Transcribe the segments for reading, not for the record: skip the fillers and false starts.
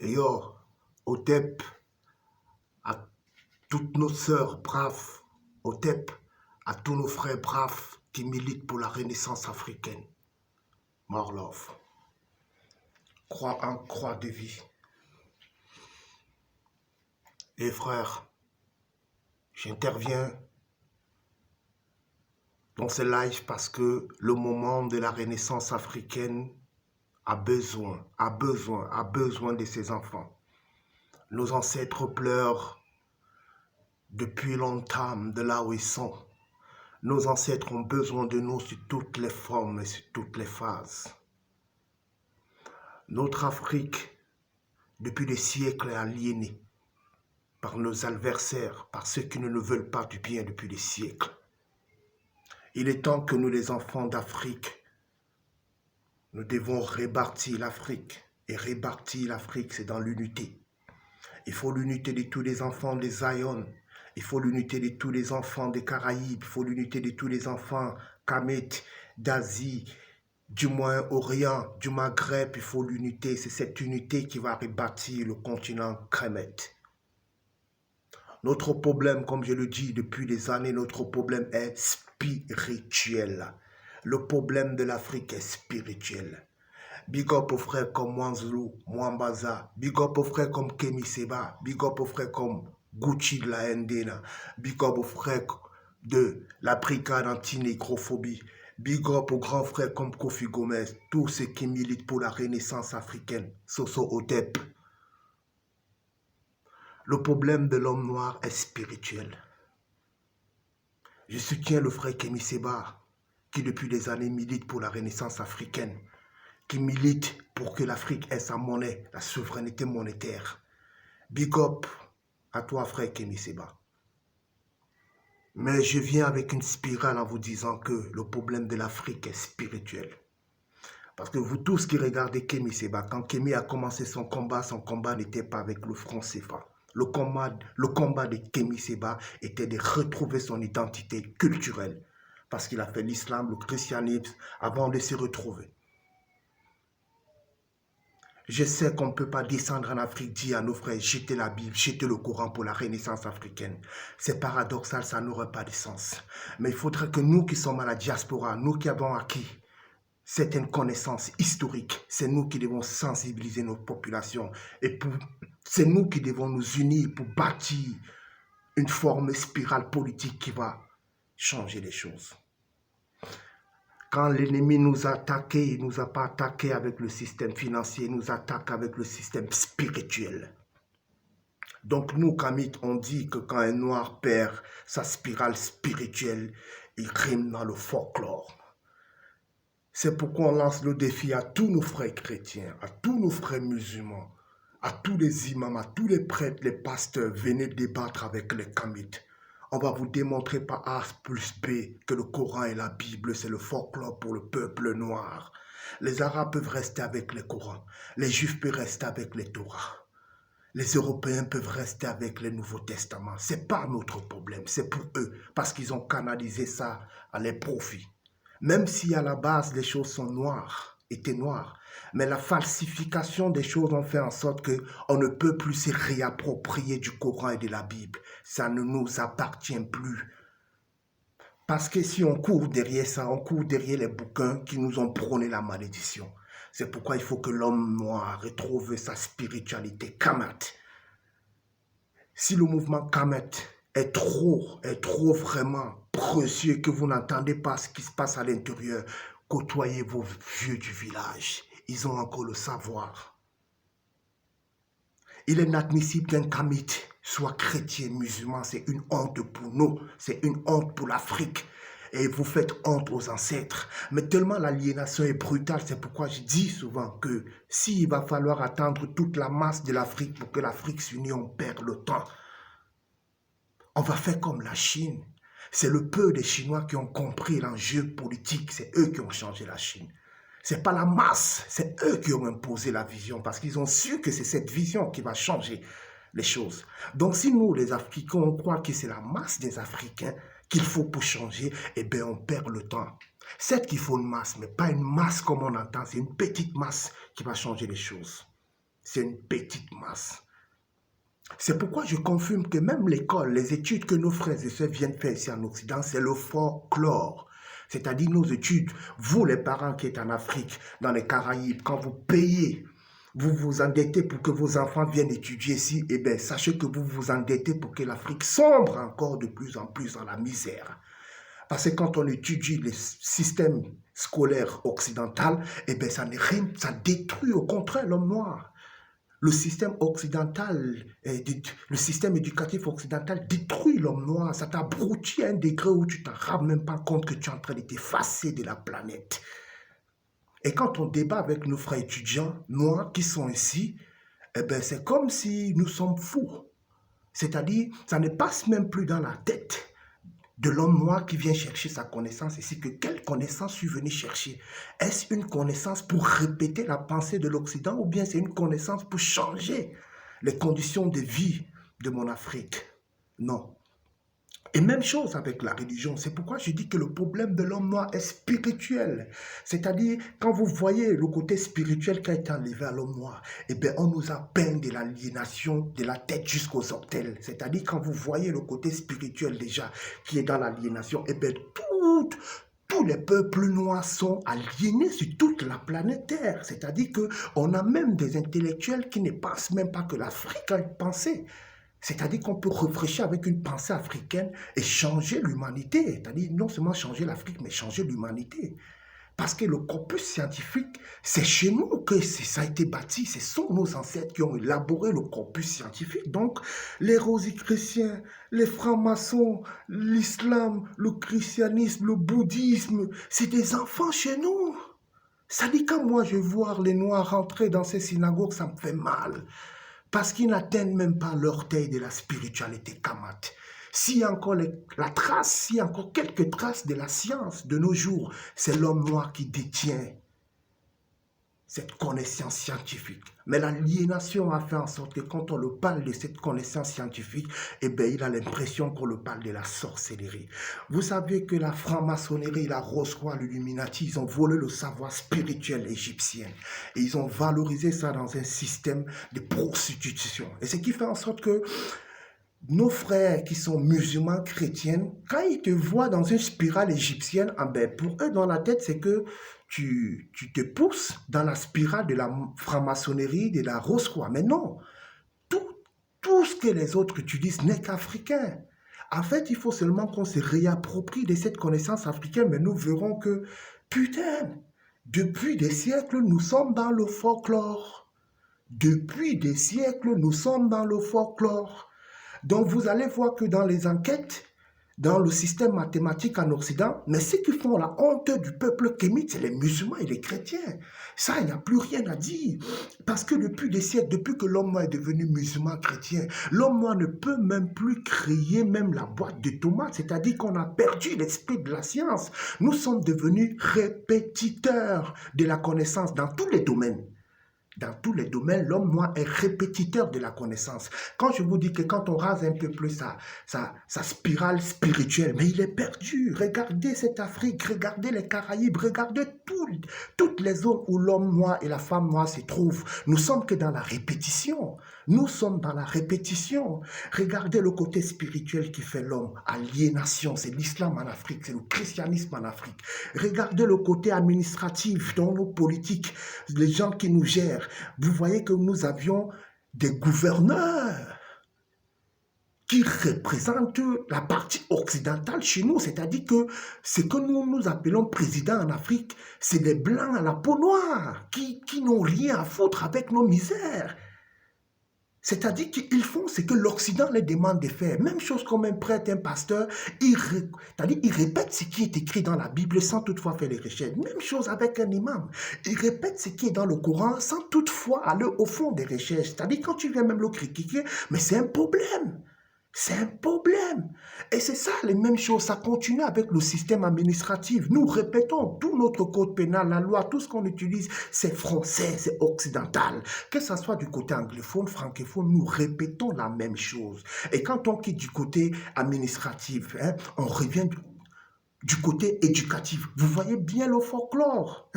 Et yo, Otep, à toutes nos sœurs braves, Otep, à tous nos frères braves qui militent pour la renaissance africaine. More love. Croix en croix de vie. Et frères, j'interviens dans ce live parce que le moment de la renaissance africaine a besoin de ses enfants. Nos ancêtres pleurent depuis longtemps de là où ils sont. Nos ancêtres ont besoin de nous sur toutes les formes et sur toutes les phases. Notre Afrique, depuis des siècles, est aliénée par nos adversaires, par ceux qui ne nous veulent pas du bien depuis des siècles. Il est temps que nous, les enfants d'Afrique, nous devons rebâtir l'Afrique. Et rebâtir l'Afrique, c'est dans l'unité. Il faut l'unité de tous les enfants des Zion. Il faut l'unité de tous les enfants des Caraïbes. Il faut l'unité de tous les enfants Kamet, d'Asie, du Moyen-Orient, du Maghreb. Il faut l'unité. C'est cette unité qui va rebâtir le continent Kemet. Notre problème, comme je le dis depuis des années, notre problème est spirituel. Le problème de l'Afrique est spirituel. Big up aux frères comme Mwanzulu, Mwambaza. Big up aux frères comme Kemi Seba. Big up aux frères comme Gucci de la Ndena. Big up aux frères de la brigade anti-négrophobie. Big up aux grands frères comme Kofi Gomez. Tous ceux qui militent pour la renaissance africaine. Soso Otep. Le problème de l'homme noir est spirituel. Je soutiens le frère Kemi Seba, qui depuis des années milite pour la renaissance africaine, qui milite pour que l'Afrique ait sa monnaie, la souveraineté monétaire. Big up à toi, frère Kemi Seba. Mais je viens avec une spirale en vous disant que le problème de l'Afrique est spirituel. Parce que vous tous qui regardez Kemi Seba, quand Kemi a commencé son combat n'était pas avec le franc CFA. Le combat de Kemi Seba était de retrouver son identité culturelle. Parce qu'il a fait l'islam, le christianisme, avant de se retrouver. Je sais qu'on ne peut pas descendre en Afrique, dire à nos frères, jetez la Bible, jetez le Coran pour la renaissance africaine. C'est paradoxal, ça n'aurait pas de sens. Mais il faudrait que nous qui sommes à la diaspora, nous qui avons acquis certaines connaissances historiques, c'est nous qui devons sensibiliser notre population. Et c'est nous qui devons nous unir pour bâtir une forme spirale politique qui va changer les choses. Quand l'ennemi nous a attaqués, il ne nous a pas attaqués avec le système financier, il nous attaque avec le système spirituel. Donc nous, Kamit, on dit que quand un noir perd sa spirale spirituelle, il rime dans le folklore. C'est pourquoi on lance le défi à tous nos frères chrétiens, à tous nos frères musulmans, à tous les imams, à tous les prêtres, les pasteurs, venez débattre avec les Kamit. On va vous démontrer par A plus B que le Coran et la Bible, c'est le folklore pour le peuple noir. Les Arabes peuvent rester avec le Coran. Les Juifs peuvent rester avec les Torah. Les Européens peuvent rester avec le Nouveau Testament. Ce n'est pas notre problème, c'est pour eux, parce qu'ils ont canalisé ça à leur profit. Même si à la base les choses sont noires, étaient noires, mais la falsification des choses ont fait en sorte qu'on ne peut plus se réapproprier du Coran et de la Bible. Ça ne nous appartient plus. Parce que si on court derrière ça, on court derrière les bouquins qui nous ont prôné la malédiction. C'est pourquoi il faut que l'homme noir retrouve sa spiritualité Kamet. Si le mouvement Kamet est trop vraiment précieux que vous n'entendez pas ce qui se passe à l'intérieur, côtoyez vos vieux du village. Ils ont encore le savoir. Il est inadmissible qu'un Kamit soit chrétien, musulman. C'est une honte pour nous. C'est une honte pour l'Afrique. Et vous faites honte aux ancêtres. Mais tellement l'aliénation est brutale, c'est pourquoi je dis souvent que s'il va falloir attendre toute la masse de l'Afrique pour que l'Afrique s'unisse, on perd le temps. On va faire comme la Chine. C'est le peu des Chinois qui ont compris l'enjeu politique. C'est eux qui ont changé la Chine. Ce n'est pas la masse, c'est eux qui ont imposé la vision parce qu'ils ont su que c'est cette vision qui va changer les choses. Donc si nous, les Africains, on croit que c'est la masse des Africains qu'il faut pour changer, eh bien on perd le temps. C'est qu'il faut une masse, mais pas une masse comme on entend, c'est une petite masse qui va changer les choses. c'est une petite masse. C'est pourquoi je confirme que même l'école, les études que nos frères et sœurs viennent faire ici en Occident, c'est le folklore. C'est-à-dire nos études, vous les parents qui êtes en Afrique, dans les Caraïbes, quand vous payez, vous vous endettez pour que vos enfants viennent étudier ici, eh bien, sachez que vous vous endettez pour que l'Afrique sombre encore de plus en plus dans la misère. Parce que quand on étudie le système scolaire occidental, eh bien, ça détruit au contraire l'homme noir. Le système occidental, le système éducatif occidental détruit l'homme noir. Ça t'abrutit à un degré où tu ne te rends même pas compte que tu es en train de t'effacer de la planète. Et quand on débat avec nos frères étudiants noirs qui sont ici, eh ben c'est comme si nous sommes fous. C'est-à-dire, ça ne passe même plus dans la tête de l'homme noir qui vient chercher sa connaissance ici, que quelle connaissance suis venu chercher? Est-ce une connaissance pour répéter la pensée de l'Occident ou bien c'est une connaissance pour changer les conditions de vie de mon Afrique? Non. Et même chose avec la religion, c'est pourquoi je dis que le problème de l'homme noir est spirituel. C'est-à-dire, quand vous voyez le côté spirituel qui a été enlevé à l'homme noir, eh bien, on nous a peint de l'aliénation de la tête jusqu'aux orteils. C'est-à-dire, quand vous voyez le côté spirituel déjà qui est dans l'aliénation, eh bien, tous les peuples noirs sont aliénés sur toute la planète Terre. C'est-à-dire qu'on a même des intellectuels qui ne pensent même pas que l'Afrique a une pensée. C'est-à-dire qu'on peut réfléchir avec une pensée africaine et changer l'humanité. C'est-à-dire non seulement changer l'Afrique, mais changer l'humanité. Parce que le corpus scientifique, c'est chez nous que ça a été bâti. Ce sont nos ancêtres qui ont élaboré le corpus scientifique. Donc, les rosicruciens, les francs-maçons, l'islam, le christianisme, le bouddhisme, c'est des enfants chez nous. Ça dit quand moi je vois les Noirs rentrer dans ces synagogues, ça me fait mal. Parce qu'ils n'atteignent même pas l'orteil de la spiritualité kamat. S'il y a encore s'il y a encore quelques traces de la science de nos jours, c'est l'homme noir qui détient cette connaissance scientifique. Mais l'aliénation a fait en sorte que quand on le parle de cette connaissance scientifique, eh bien, il a l'impression qu'on le parle de la sorcellerie. Vous savez que la franc-maçonnerie, la Rose-Croix, l'Illuminati, ils ont volé le savoir spirituel égyptien. Et ils ont valorisé ça dans un système de prostitution. Et ce qui fait en sorte que nos frères qui sont musulmans chrétiens, quand ils te voient dans une spirale égyptienne, ah ben pour eux, dans la tête, c'est que tu te pousses dans la spirale de la franc-maçonnerie, de la Rose-Croix. Mais non, tout ce que les autres utilisent n'est qu'africain. En fait, il faut seulement qu'on se réapproprie de cette connaissance africaine, mais nous verrons que, putain, depuis des siècles, nous sommes dans le folklore. Depuis des siècles, nous sommes dans le folklore. Donc, vous allez voir que dans les enquêtes, dans le système mathématique en Occident, mais ceux qui font la honte du peuple kémite, c'est les musulmans et les chrétiens. Ça, il n'y a plus rien à dire. Parce que depuis des siècles, depuis que l'homme noir est devenu musulman chrétien, l'homme noir ne peut même plus créer même la boîte de tomates. C'est-à-dire qu'on a perdu l'esprit de la science. Nous sommes devenus répétiteurs de la connaissance dans tous les domaines. Dans tous les domaines, l'homme noir est répétiteur de la connaissance. Quand je vous dis que quand on rase un peu plus sa spirale spirituelle, mais il est perdu. Regardez cette Afrique, regardez les Caraïbes, regardez toutes les zones où l'homme noir et la femme noire se trouvent. Nous sommes que dans la répétition. Nous sommes dans la répétition. Regardez le côté spirituel qui fait l'homme. Aliénation, c'est l'islam en Afrique, c'est le christianisme en Afrique. Regardez le côté administratif dans nos politiques, les gens qui nous gèrent. Vous voyez que nous avions des gouverneurs qui représentent la partie occidentale chez nous. C'est-à-dire que ce que nous appelons présidents en Afrique, c'est des blancs à la peau noire qui n'ont rien à foutre avec nos misères. C'est-à-dire qu'ils font ce que l'Occident les demande de faire. Même chose comme un prêtre, un pasteur, il répète ce qui est écrit dans la Bible sans toutefois faire les recherches. Même chose avec un imam. Il répète ce qui est dans le Coran sans toutefois aller au fond des recherches. C'est-à-dire quand tu viens même le critiquer, mais c'est un problème. C'est un problème. Et c'est ça, les mêmes choses. Ça continue avec le système administratif. Nous répétons tout notre code pénal, la loi, tout ce qu'on utilise, c'est français, c'est occidental. Que ce soit du côté anglophone, francophone, nous répétons la même chose. Et quand on quitte du côté administratif, on revient du côté éducatif. Vous voyez bien le folklore.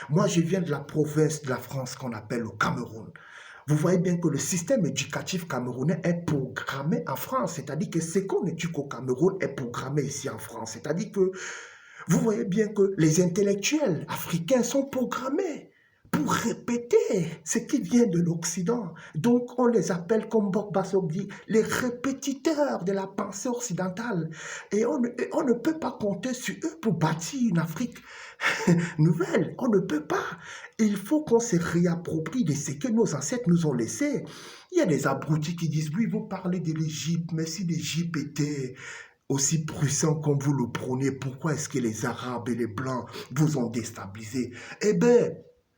Moi, je viens de la province de la France qu'on appelle le Cameroun. Vous voyez bien que le système éducatif camerounais est programmé en France. C'est-à-dire que ce qu'on éduque au Cameroun est programmé ici en France. C'est-à-dire que vous voyez bien que les intellectuels africains sont programmés pour répéter ce qui vient de l'Occident. Donc, on les appelle, comme Bokbassok dit, les répétiteurs de la pensée occidentale. Et on ne peut pas compter sur eux pour bâtir une Afrique nouvelle. On ne peut pas. Il faut qu'on se réapproprie de ce que nos ancêtres nous ont laissé. Il y a des abrutis qui disent, oui, vous parlez de l'Égypte, mais si l'Égypte était aussi puissant comme vous le prônez, pourquoi est-ce que les Arabes et les Blancs vous ont déstabilisé? Eh bien,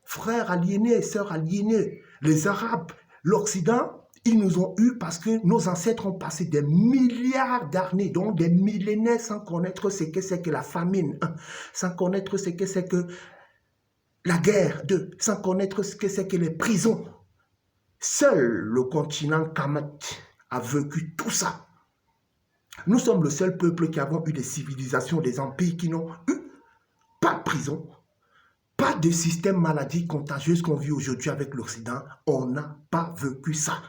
frères aliénés, sœurs aliénées, les Arabes, l'Occident, ils nous ont eus parce que nos ancêtres ont passé des milliards d'années, donc des millénaires sans connaître ce que c'est que la famine, sans connaître ce que c'est que la guerre, sans connaître ce que c'est que les prisons. Seul le continent Kamat a vécu tout ça. Nous sommes le seul peuple qui avons eu des civilisations, des empires qui n'ont eu pas de prison, pas de système maladie contagieuse qu'on vit aujourd'hui avec l'Occident. On n'a pas vécu ça.